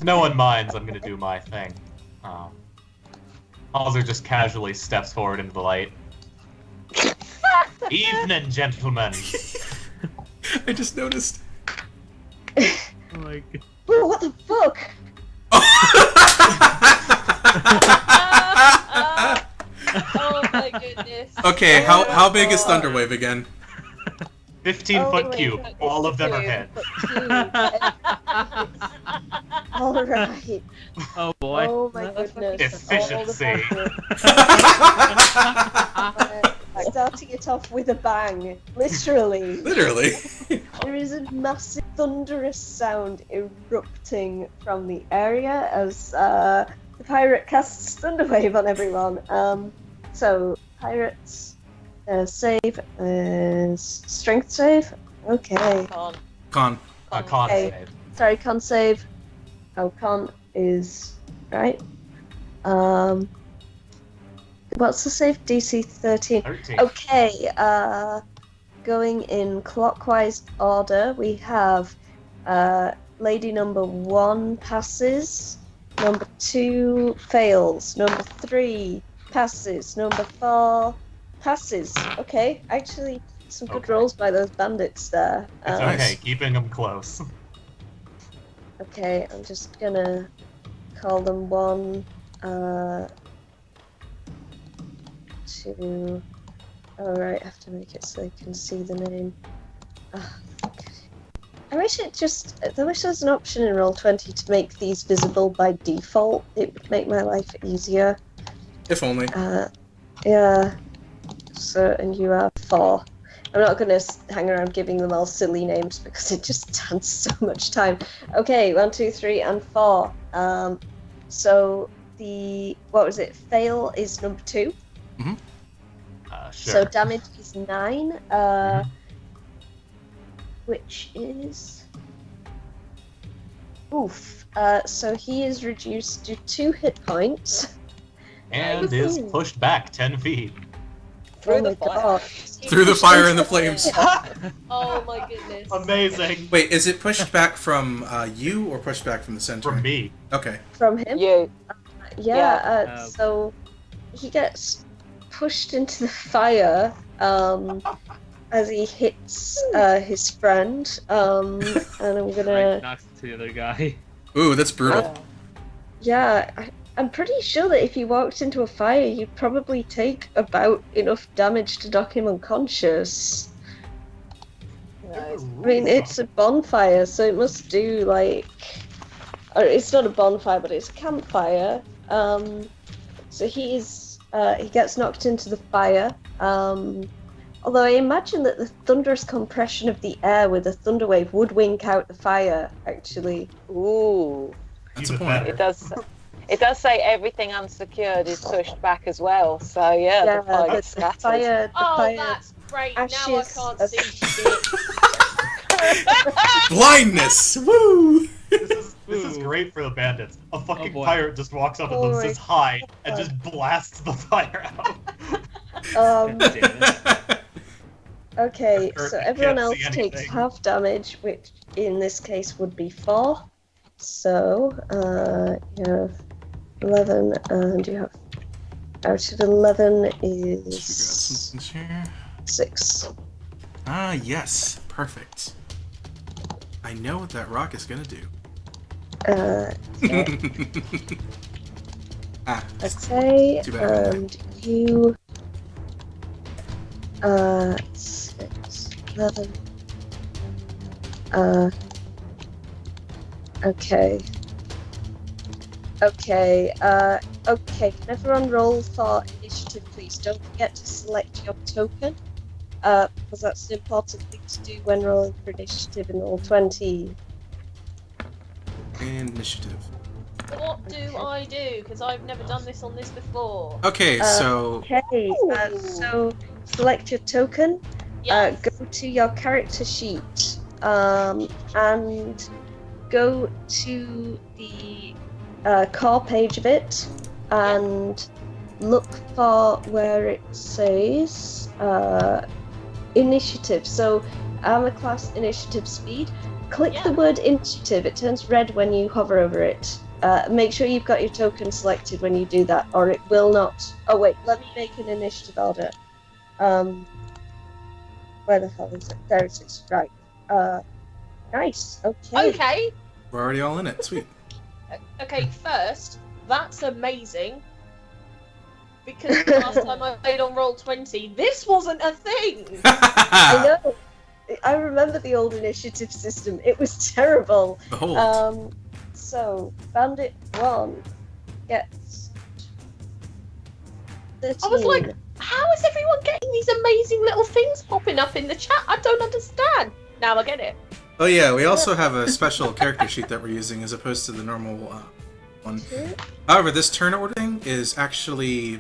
no one minds, I'm gonna do my thing. Hauser just casually steps forward into the light. Evening, gentlemen. I just noticed. Oh my god. Whoa, what the fuck? Oh my goodness. Okay, how big is Thunderwave again? 15-foot cube. All of them are hit. Alright. Oh boy. Oh my goodness. Efficiency. Starting it off with a bang. Literally. Literally. There is a massive thunderous sound erupting from the area as the pirate casts Thunderwave on everyone. So, pirates, save, strength save? Okay. Con. Con Okay. save. Sorry, con save. Oh, con is right. What's the save? DC 13. 13. Okay, going in clockwise order, we have lady number 1 passes, number 2 fails, number 3 passes, number 4 passes. Okay, actually, some good Okay. rolls by those bandits there. It's okay, keeping them close. Okay, I'm just gonna call them 1, 2. Alright, I have to make it so they can see the name. I wish there was an option in Roll20 to make these visible by default. It would make my life easier. If only. Yeah. So, and you are 4. I'm not gonna hang around giving them all silly names because it just takes so much time. Okay, 1, 2, 3, and 4. So what was it? Fail is number 2. Mm-hmm. Sure. So damage is 9, which is... Oof. So he is reduced to 2 hit points. And is pushed back 10 feet. Through Oh the my fire. god. Through the fire and the flames. Oh my goodness. Amazing. Wait, is it pushed back from you or pushed back from the center? From me. Okay. From him? You. Yeah, so he gets pushed into the fire as he hits his friend. And I'm Right, gonna... knocks to the other guy. Ooh, that's brutal. Yeah, I'm pretty sure that if he walked into a fire, you'd probably take about enough damage to knock him unconscious. Nice. I mean, it's a bonfire, so it must do, like... Or it's not a bonfire, but it's a campfire. So he gets knocked into the fire. Although I imagine that the thunderous compression of the air with a thunder wave would wink out the fire, actually. Ooh. That's a Even point. better. It does say everything unsecured is pushed back as well. So yeah, the fire gets the scattered. fire, That's great. Now I ashes can't of- see shit. Blindness! Woo! This is great for the bandits. A fucking boy. pirate just walks up to them, says hi, and just blasts the fire out. Um, Damn it. okay, Kurt so can't everyone see else takes anything. half damage, which in this case would be 4. So, you have 11, and you have... Out of 11 is Here. 6. Ah, yes. Perfect. I know what that rock is gonna do. Okay, Ah, okay, Too bad. and you... 6, 11... Okay. Okay, okay, can everyone roll for initiative, please? Don't forget to select your token, because that's an important thing to do when rolling for initiative in Roll20. and initiative. What do I do? Because I've never done this on this before. Okay, so Okay, so select your token, Yes. go to your character sheet, and go to the core page of it, and look for where it says initiative. So armor class initiative speed. click Yeah. the word initiative. It turns red when you hover over it. Make sure you've got your token selected when you do that, or it will not. Oh wait, let me make an initiative order. Where the hell is it? There it is. Right. Nice. Okay. Okay. We're already all in it. Sweet. Okay. First, that's amazing. Because the last time I played on Roll20, this wasn't a thing. I know. I remember the old initiative system. It was terrible. Behold. So Bandit 1 gets 13. I was like, how is everyone getting these amazing little things popping up in the chat? I don't understand. Now I get it. Oh yeah, we also have a special character sheet that we're using as opposed to the normal one. However, this turn ordering is actually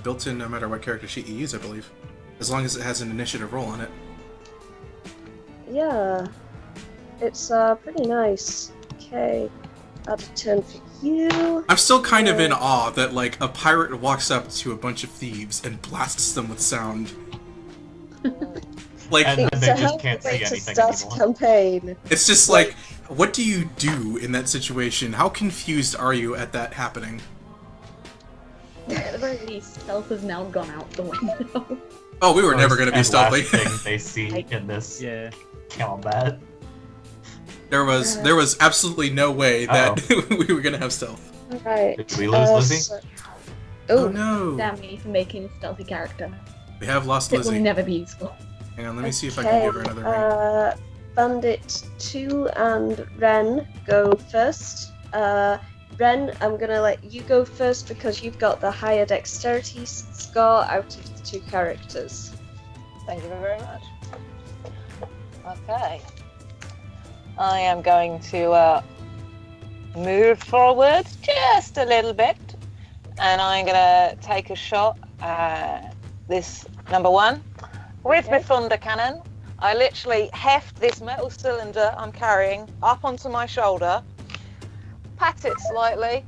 built in no matter what character sheet you use, I believe. As long as it has an initiative roll on it. Yeah, it's pretty nice. Okay, add a turn for you. I'm still kind of in awe that, like, a pirate walks up to a bunch of thieves and blasts them with sound. Like, And then they So just how can't to see wait to anything start anymore. campaign. it's just like, what do you do in that situation? How confused are you at that happening? At the very least, stealth has now gone out the window. Oh, we were never going to be And stealthy. last thing they see in this Yeah. combat. There was absolutely no way that we were going to have stealth. Alright. Did we lose Lizzie? Oh Oh, no! Damn me for making a stealthy character. We have lost It will Lizzie. never be useful. Hang on, let me see if I can give her another ring. Bandit 2 and Ren go first. Ren, I'm gonna let you go first because you've got the higher dexterity score out of the two characters. Thank you very much. Okay. I am going to move forward just a little bit, and I'm going to take a shot at this number 1 with my thunder cannon. I literally heft this metal cylinder I'm carrying up onto my shoulder, pat it slightly,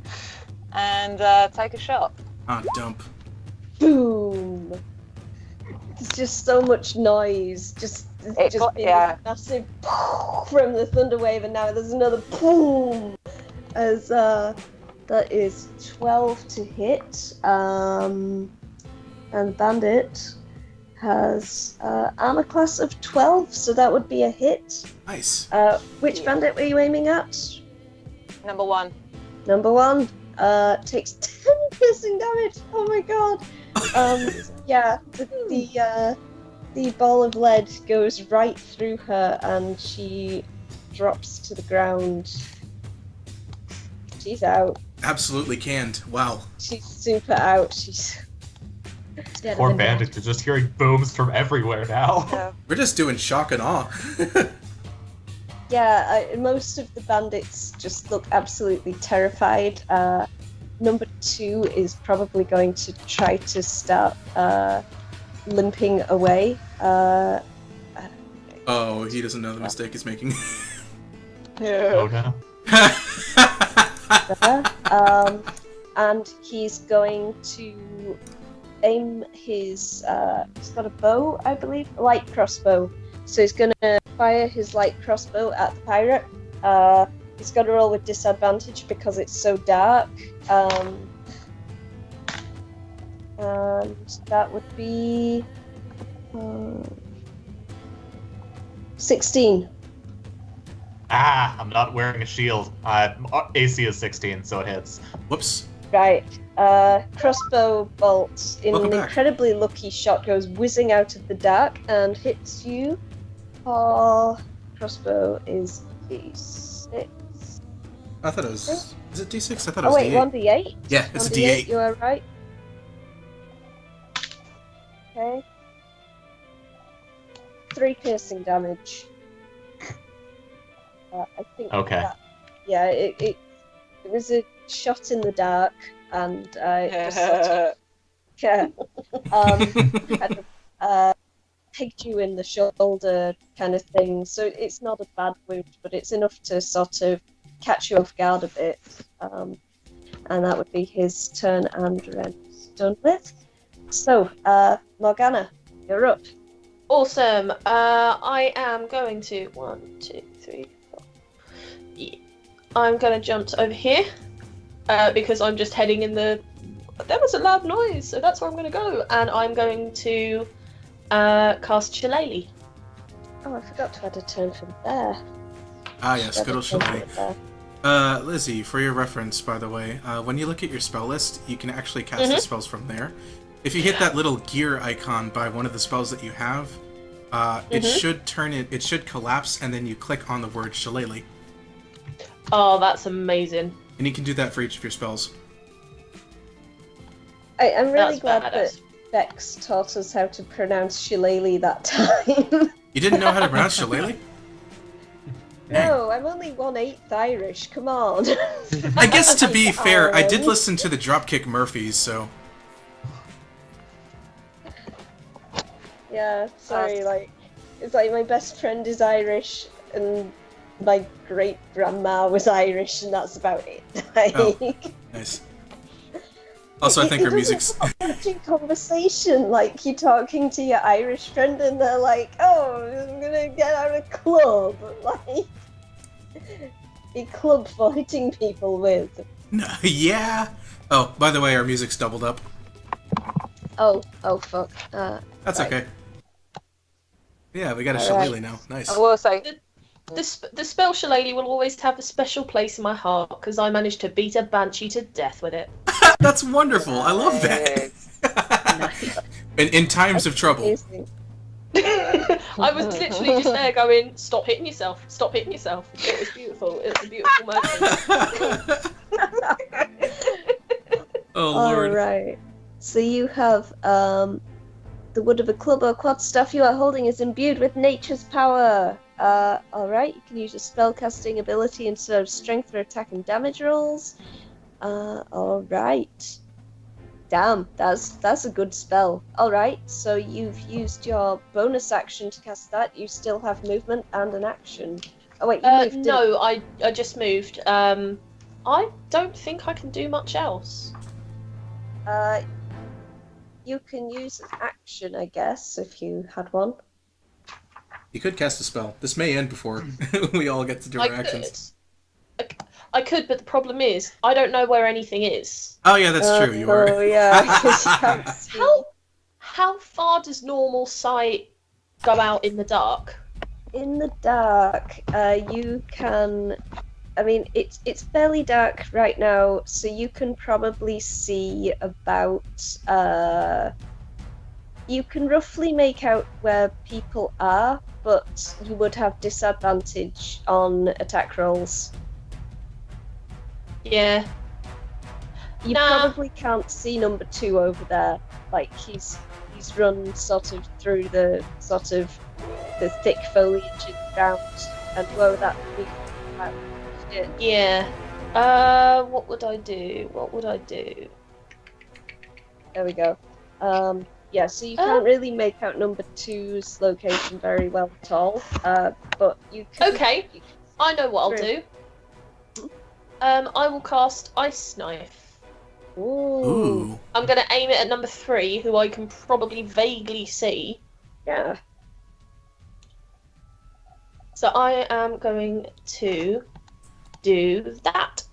and take a shot. Ah, dump. Boom! There's just so much noise. Just being massive from the thunder wave, and now there's another boom. As that is 12 to hit. And Bandit has armor class of 12, so that would be a hit. Nice. Which bandit were you aiming at? Number 1. Number 1 takes 10 piercing damage. Oh my god. Yeah, the ball of lead goes right through her, and she drops to the ground. She's out. Absolutely canned. Wow. She's super out. She's Dead Poor than dead. bandit is just hearing booms from everywhere now. Yeah. We're just doing shock and awe. yeah. Most of the bandits just look absolutely terrified. Number 2 is probably going to try to start limping away. Oh, he doesn't know the mistake he's making. Oh no. And he's going to aim his. He's got a bow, I believe, light crossbow. So he's going to fire his light crossbow at the pirate. He's got to roll with disadvantage because it's so dark. And that would be 16. Ah, I'm not wearing a shield. AC is 16, so it hits. Whoops. Right. Crossbow bolt in Welcome an back. incredibly lucky shot goes whizzing out of the dark and hits you. Crossbow is D6. I thought it was... Is it D6? I thought it Oh was wait, D8. 1d8. Yeah, it's a 1d8, D8. you are right. Okay. 3 piercing damage. I think. Okay. Yeah, it was a shot in the dark, and it just sort of, yeah, kind of, pegged you in the shoulder, kind of thing. So it's not a bad wound, but it's enough to sort of catch you off guard a bit. And that would be his turn, and Ren's done with. So, Morgana, you're up. Awesome. I am going to 1, 2, 3, I'm gonna jump over here because I'm just heading in the. There was a loud noise, so that's where I'm gonna go, and I'm going to cast Shillelagh. Oh, I forgot to add a turn for the bear. Ah, yes, good old Add a turn for Shillelagh. the bear. Lizzie, for your reference, by the way, when you look at your spell list, you can actually cast the spells from there. If you hit that little gear icon by one of the spells that you have, it should it should collapse, and then you click on the word Shillelagh. Oh, that's amazing. And you can do that for each of your spells. I'm really That's glad badass. that Bex taught us how to pronounce Shillelagh that time. You didn't know how to pronounce Shillelagh? No, I'm only 1/8 Irish, come on. I guess to be fair, I did Alright. listen to the Dropkick Murphys, so... Yeah, sorry, like, it's like my best friend is Irish, and my great-grandma was Irish, and that's about it. Oh. Like, Nice. Also, I think it our doesn't music's... come up in conversation, like, you're talking to your Irish friend, and they're like, oh, I'm gonna get out a club, like... a club for hitting people with. No, yeah! Oh, by the way, our music's doubled up. Oh fuck. That's Right. okay. Yeah, we got a Alright. Shillelagh now. Nice. I will say, The spell Shillelagh will always have a special place in my heart because I managed to beat a banshee to death with it. That's wonderful. I love that. In times of trouble. Amazing. I was literally just there going, stop hitting yourself, stop hitting yourself. It was beautiful. It was a beautiful moment. Oh, Lord. Alright. So you have the wood of a club or quad staff you are holding is imbued with nature's power. Alright, you can use a spellcasting ability instead of strength for attack and damage rolls. Alright. Damn, that's a good spell. Alright, so you've used your bonus action to cast that. You still have movement and an action. Oh wait, you moved, didn't No, I just moved. I don't think I can do much else. you can use an action, I guess, if you had one. You could cast a spell. This may end before we all get to do I our actions. I could, but the problem is I don't know where anything is. Oh, yeah, that's true. You are. Oh yeah, because you can't see. How far does normal sight go out in the dark? In the dark, you can. I mean, it's fairly dark right now, so you can probably see about. You can roughly make out where people are, but you would have disadvantage on attack rolls. Yeah. You Nah. probably can't see number 2 over there. Like he's run sort of through the the thick foliage in the ground, and whoa, that big shit. Yeah. What would I do? There we go. Yeah, so you can't really make out number 2's location very well at all. But you can. Okay, I know what I'll do. I will cast Ice Knife. Ooh. Ooh. I'm going to aim it at number 3, who I can probably vaguely see. Yeah. So I am going to do that.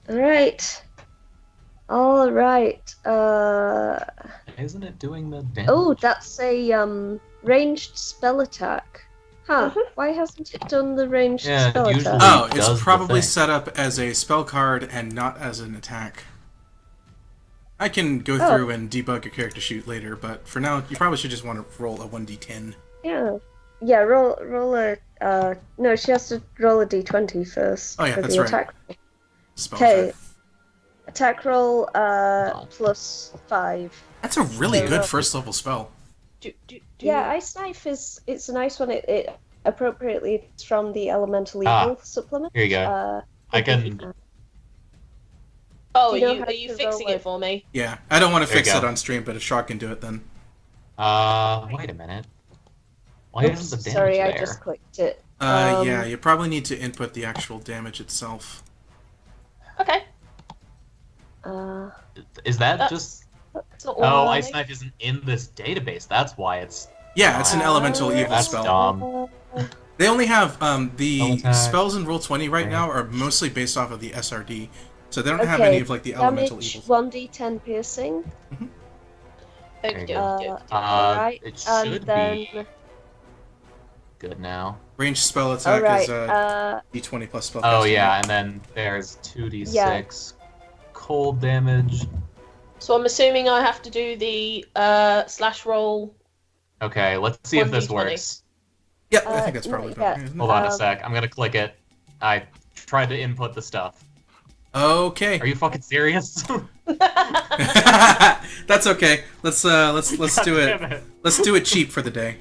Alright. Alright. Isn't it doing the damage? Oh, that's a ranged spell attack. Huh. Why hasn't it done the ranged Yeah, spell usually- attack? Oh, does it's the probably thing. set up as a spell card and not as an attack. I can go Oh. through and debug your character sheet later, but for now, you probably should just want to roll a 1d10. Yeah. Yeah, roll a no, she has to roll a d20 first. Oh, yeah, for that's the right. attack. Spell Okay. attack. Attack roll plus 5. That's a really So, good first level spell. Do Yeah, Ice Knife it's a nice one. It appropriately it's from the Elemental Ah. Evil supplement. Here you go. I can. Oh, Do are you know you how are you to fixing roll it for me? Yeah, I don't want to There you fix it go. on stream, but if Shark can do it, then. Wait a minute. Why Oops, isn't the damage sorry, there? I just clicked it. Yeah, you probably need to input the actual damage itself. Okay. Is that That's- just? It's not Oh, all Ice running. Knife isn't in this database. That's why it's. Yeah, it's an Oh, elemental evil that's spell. dumb. They only have Spell the attack. spells in Roll20 right now are mostly based off of the SRD, so they don't have any of like the elemental damage, evils. 1d10 piercing. There you go. Alright, It and should then... be good now. Ranged spell attack Alright, is D20 plus spell. Oh yeah, and then there's 2d6 cold damage. So I'm assuming I have to do the slash roll. Okay, let's see if this 1d20. works. Yeah, I think that's probably not better. yet. Isn't it? Hold on a sec. I'm gonna click it. I tried to input the stuff. Okay. Are you fucking serious? That's okay. Let's God do it. damn Let's do it cheap for the day.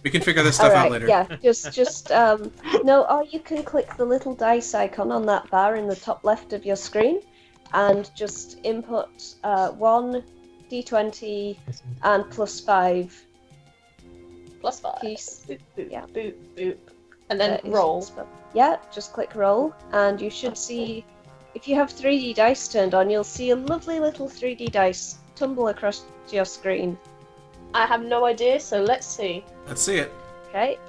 We can figure this stuff out later. Yeah, just no, or you can click the little dice icon on that bar in the top left of your screen and just input 1 d20 and +5 +5. piece. Boop, boop, Yeah. boop, boop. And then is roll. spell. Yeah, just click roll, and you should see, if you have 3D dice turned on, you'll see a lovely little 3D dice tumble across your screen. I have no idea, so let's see. Let's see it. Okay,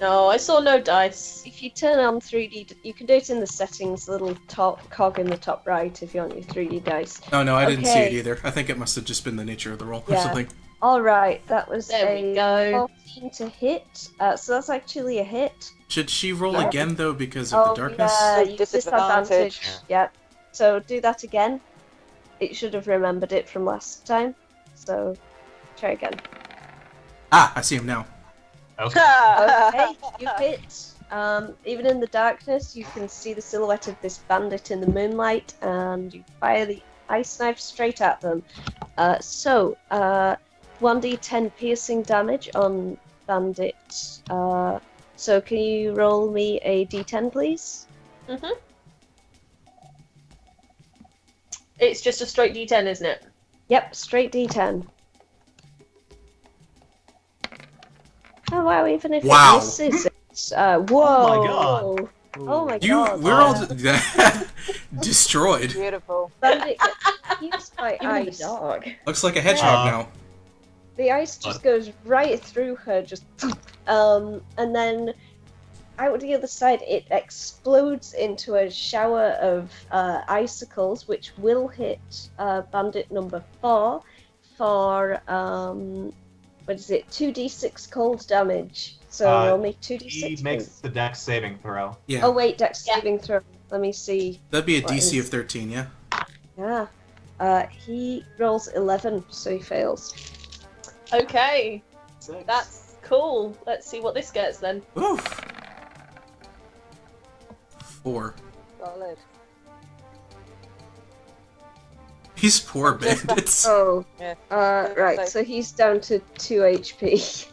No, I saw no dice. if you turn on 3D, you can do it in the settings, the little top cog in the top right if you want your 3D dice. Oh no, I didn't see it Okay. either. I think it must have just been the nature of the roll or Yeah. something. Alright, that was There a we go. 14 to hit, so that's actually a hit. Should she roll Yeah. again though because of the darkness? Yeah, With you disadvantage. disadvantage. Yeah. So do that again. It should have remembered it from last time. So try again. Ah, I see him now. Okay. Okay, you hit. Even in the darkness, you can see the silhouette of this bandit in the moonlight, and you fire the ice knife straight at them. 1d10 piercing damage on bandit. So can you roll me a d10, please? It's just a straight D10, isn't it? Yep, straight d10. Oh wow, even if Wow. it misses, it's whoa! God. Oh my You, god! we're all destroyed. Beautiful. Bandit gets pierced by Even the ice. dog. Looks like a hedgehog Uh, now. The ice just goes right through her, and then out the other side, it explodes into a shower of icicles, which will hit bandit number 4 for what is it? 2d6 cold damage. So roll me 2d6. He makes please. the dex saving throw. Yeah, Oh wait, dex Yeah. saving throw. Let me see. that'd be a what DC is- of 13. Yeah. Yeah. He rolls 11, so he fails. Okay, that's cool. Let's see what this gets then. Oof. 4. Solid. These poor bandits. Oh. Yeah. Right. So he's down to 2 HP.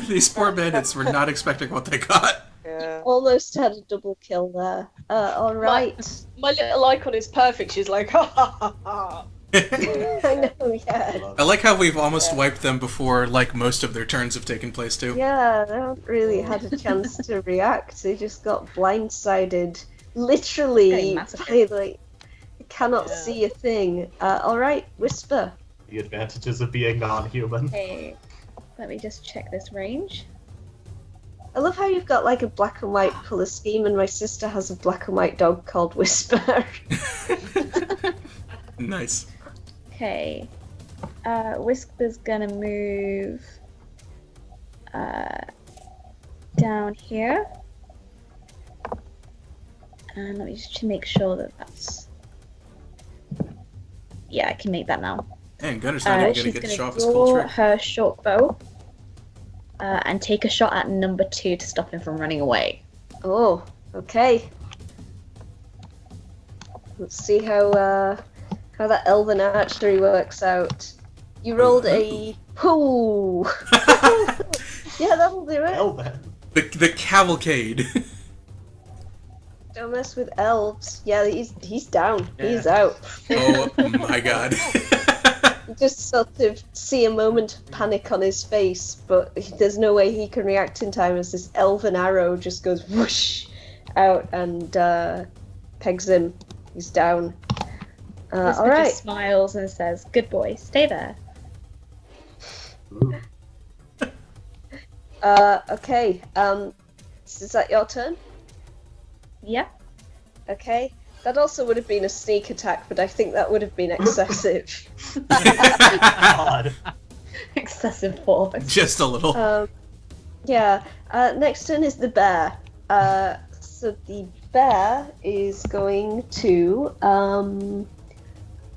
These poor bandits were not expecting what they got. Yeah. Almost had a double kill there. All right. My little icon is perfect. She's like, ha ha ha ha. I know. Yeah. I like how we've almost wiped them before, like, most of their turns have taken place, too. Yeah. They haven't really had a chance to react. They just got blindsided. Literally, Getting massacred. by, like, cannot Yeah. see a thing. All right. Whisper. The advantages of being non-human. Okay, let me just check this range. I love how you've got like a black and white colour scheme, and my sister has a black and white dog called Whisper. Nice. Okay, Whisper's gonna move down here, and let me just make sure that that's. Yeah, I can make that now. And Gunner's not even gonna She's get to gonna show off his cool draw trick. her short bow and take a shot at number 2 to stop him from running away. Oh, okay. Let's see how that elven archery works out. You rolled a whoo. Yeah, that'll do it. Hell then. The cavalcade. Don't mess with elves. Yeah, he's down. Yeah. He's out. Oh my god. You just sort of see a moment of panic on his face, but there's no way he can react in time as this elven arrow just goes whoosh out and pegs him. He's down. Whisper All right. just smiles and says, "Good boy, stay there." Ooh. Okay. Is that your turn? Yeah. Okay. That also would have been a sneak attack, but I think that would have been excessive. God. Excessive force. Just a little. Yeah. Next turn is the bear. So the bear is going to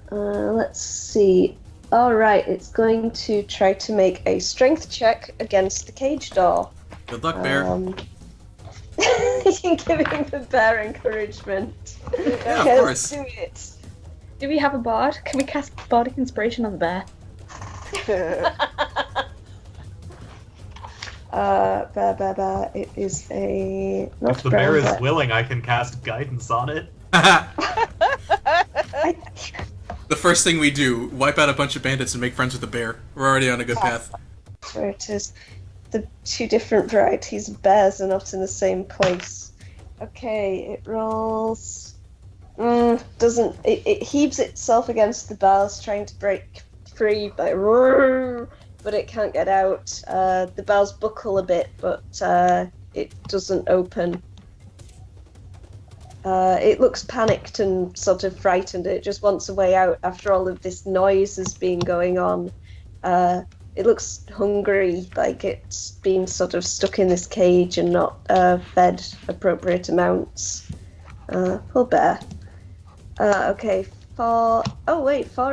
let's see. All right, it's going to try to make a strength check against the cage door. Good luck, bear. You're giving the bear encouragement. Yeah, Okay, of let's course. do it. Do we have a bard? Can we cast bardic inspiration on the bear? Bear. It is a not If the bear brown is bear. willing, I can cast guidance on it. The first thing we do, wipe out a bunch of bandits and make friends with the bear. We're already on a good path. Where it is. The two different varieties of bears are not in the same place. Okay, it rolls. Doesn't it heaves itself against the bars, trying to break free, but it can't get out. The bars buckle a bit, but it doesn't open. It looks panicked and sort of frightened. It just wants a way out after all of this noise has been going on. It looks hungry, like it's been sort of stuck in this cage and not fed appropriate amounts. Poor bear. Okay, Far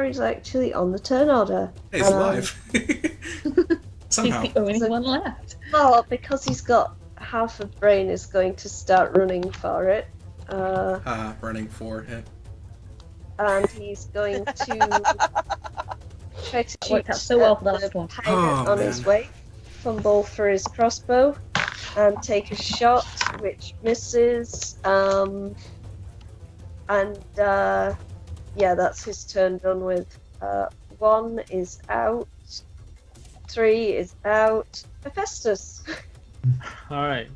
is actually on the turn order. Hey, he's alive. Somehow. He's the only one left. Well, because he's got half a brain, is going to start running for it. Running for it. And he's going to try to shoot Worked out so well for the at last one. pirate Oh, on his man. way. Fumble for his crossbow and take a shot, which misses. Yeah, that's his turn done with. 1 is out. 3 is out. Hephaestus. Alright.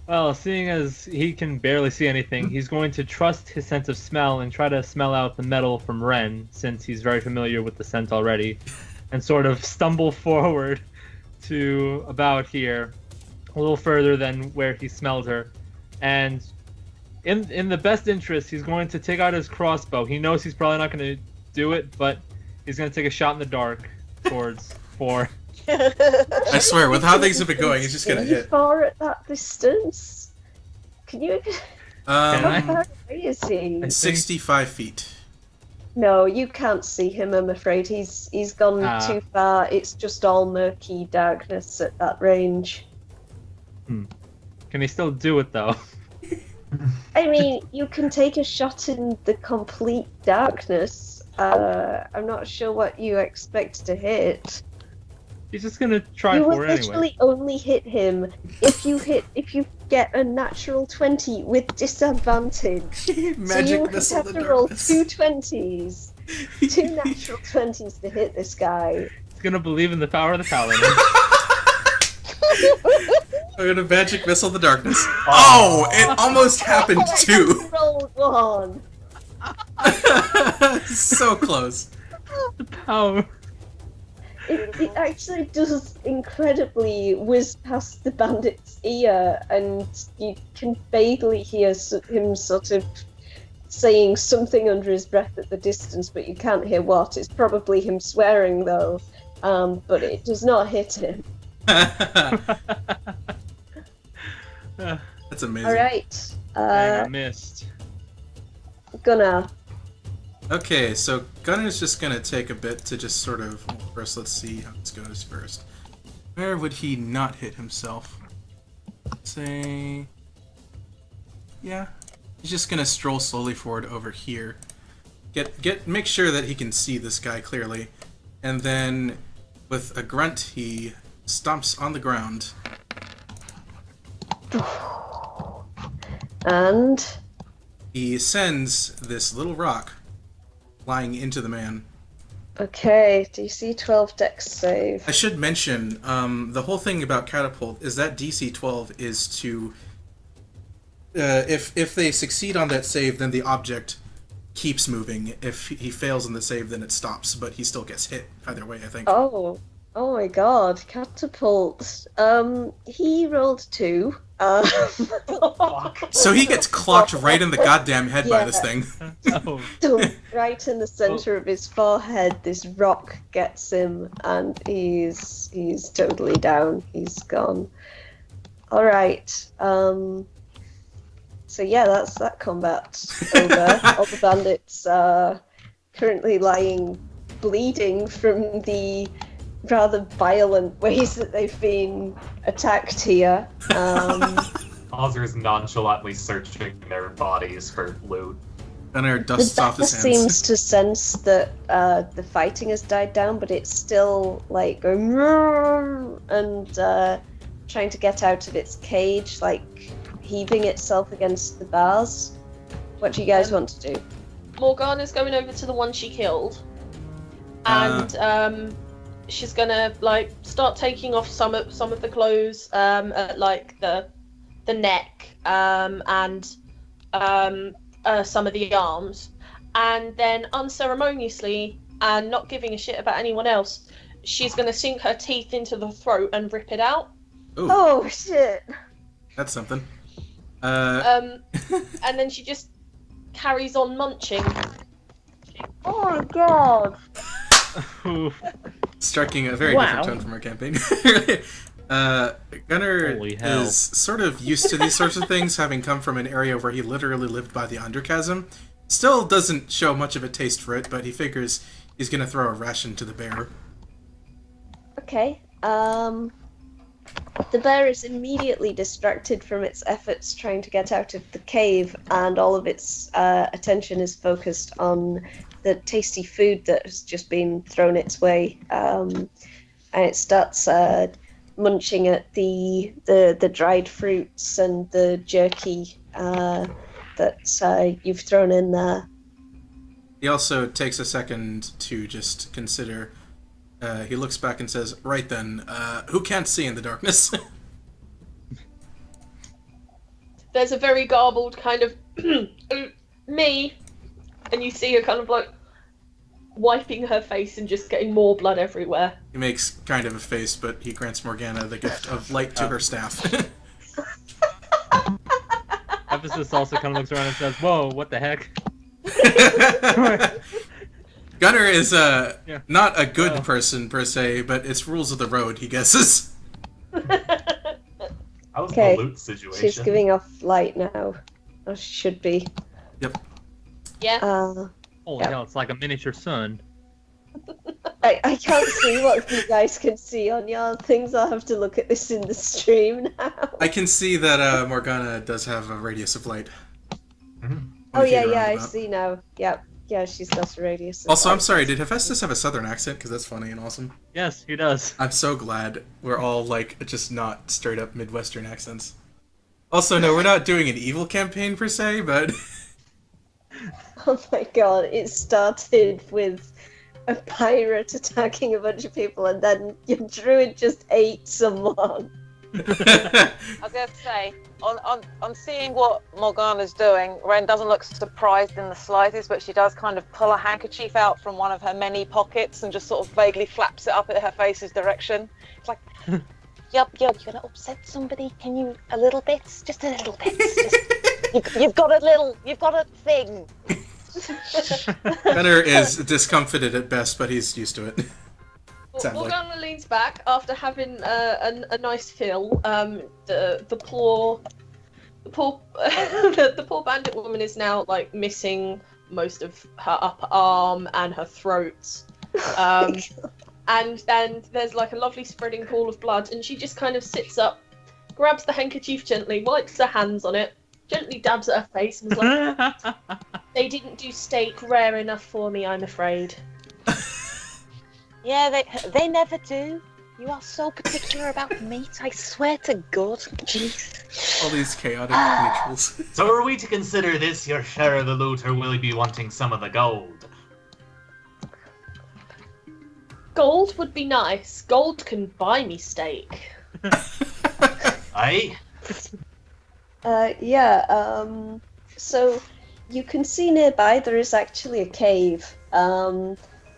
Well, seeing as he can barely see anything, he's going to trust his sense of smell and try to smell out the metal from Ren, since he's very familiar with the scent already, and sort of stumble forward to about here, a little further than where he smelled her. And in the best interest, he's going to take out his crossbow. He knows he's probably not going to do it, but he's going to take a shot in the dark towards 4. I swear, with how things have been going, he's just gonna Are you hit. far at that distance? Can you? How Um, far away is he? 65 feet. No, you can't see him. I'm afraid he's gone too far. It's just all murky darkness at that range. Can he still do it, though? I mean, you can take a shot in the complete darkness. I'm not sure what you expect to hit. He's just going to try You will for it anyway. literally only hit him if you get a natural 20 with disadvantage. So you Magic would missile have the to roll darkness. 2 20s. 2 natural 20s to hit this guy. He's going to believe in the power of the paladin. I'm gonna magic missile the darkness. Oh, it almost happened too. Rolled 1. So close. The power. It actually does incredibly whiz past the bandit's ear, and you can vaguely hear him sort of saying something under his breath at the distance, but you can't hear what. It's probably him swearing, though, but it does not hit him. That's amazing. Alright, Dang, I missed. Gunnar. Okay, so Gunner's just gonna take a bit to just sort of. Well, first, let's see how this goes first. Where would he not hit himself? Say. Yeah. He's just gonna stroll slowly forward over here. Make sure that he can see this guy clearly. And then, with a grunt, he stomps on the ground. And He sends this little rock flying into the man. okay, DC 12 dex save. I should mention, the whole thing about catapult is that DC 12 is to, if they succeed on that save, then the object keeps moving. If he fails on the save, then it stops, but he still gets hit either way, I think. Oh, Oh my god, catapult. He rolled 2. So he gets clocked right in the goddamn head by this thing. Oh, Right in the center of his forehead, this rock gets him, and he's totally down. He's gone. All right. So yeah, that's that combat over. All the bandits are currently lying, bleeding from the rather violent ways that they've been attacked here. Ozzer is nonchalantly searching their bodies for loot. Gunnar dusts The off bear his hands. seems to sense that the fighting has died down, but it's still like going "Roar," and trying to get out of its cage, like heaving itself against the bars. What do you guys want to do? Morgana's going over to the one she killed, and she's gonna like start taking off some of the clothes at like the neck and some of the arms, and then unceremoniously and not giving a shit about anyone else, she's gonna sink her teeth into the throat and rip it out. Ooh, Oh shit! that's something. And then she just carries on munching. Oh my god! oof. Striking a very Wow. different tone from our campaign. Gunnar Holy hell. is sort of used to these sorts of things, having come from an area where he literally lived by the Underchasm. Still doesn't show much of a taste for it, but he figures he's gonna throw a ration to the bear. Okay. The bear is immediately distracted from its efforts trying to get out of the cave, and all of its attention is focused on the tasty food that has just been thrown its way. And it starts munching at the dried fruits and the jerky that you've thrown in there. He also takes a second to just consider. He looks back and says, "Right then, who can't see in the darkness?" There's a very garbled kind of me, and you see her kind of like wiping her face and just getting more blood everywhere. He makes kind of a face, but he grants Morgana the gift of light to her staff. Ephesus also kind of looks around and says, "Whoa, what the heck?" Gunnar is not a good Well. person per se, but it's rules of the road, he guesses. How's Okay, the loot situation? She's giving off light now. Or she should be. Yep. Yeah. Holy hell, it's like a miniature sun. I can't see what you guys can see on your things. I'll have to look at this in the stream now. I can see that Morgana does have a radius of light. Mhm. Oh 20 yeah, feet around yeah, I about. see now. Yep. Yeah, she's got a radius. of Also, I'm light. sorry, did Hephaestus have a southern accent? Because that's funny and awesome. Yes, he does. I'm so glad we're all, like, just not straight up Midwestern accents. Also, no, we're not doing an evil campaign per se, but... Oh my god, it started with a pirate attacking a bunch of people, and then your druid just ate someone. I was going to say, on seeing what Morgana's doing, Ren doesn't look surprised in the slightest, but she does kind of pull a handkerchief out from one of her many pockets and just sort of vaguely flaps it up at her face's direction. It's like, yup, you're going to upset somebody? Can you, a little bit? Just a little bit. You've got a thing. Gunnar is discomfited at best, but he's used to it. Sadly. Morgana leans back after having a nice fill. The poor the poor bandit woman is now like missing most of her upper arm and her throat. And then there's like a lovely spreading pool of blood, and she just kind of sits up, grabs the handkerchief gently, wipes her hands on it, gently dabs at her face, and is like, "They didn't do steak rare enough for me, I'm afraid." Yeah, they never do. You are so particular about meat, I swear to God. Jeez. All these chaotic neutrals. So are we to consider this your share of the loot, or will you be wanting some of the gold? Gold would be nice. Gold can buy me steak. Aye? Yeah, so you can see nearby there is actually a cave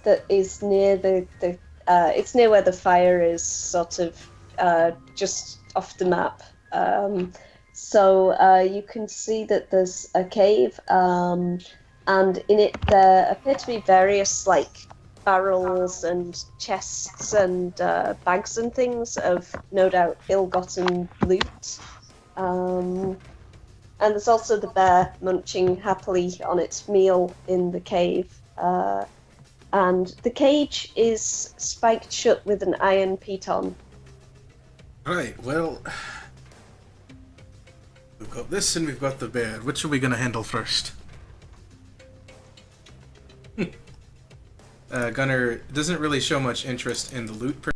that is near the it's near where the fire is, sort of just off the map. So you can see that there's a cave, and in it there appear to be various like barrels and chests and bags and things of no doubt ill-gotten loot. And there's also the bear munching happily on its meal in the cave. And the cage is spiked shut with an iron piton. Alright, well... We've got this and we've got the bear. Which are we gonna handle first? Gunner doesn't really show much interest in the loot per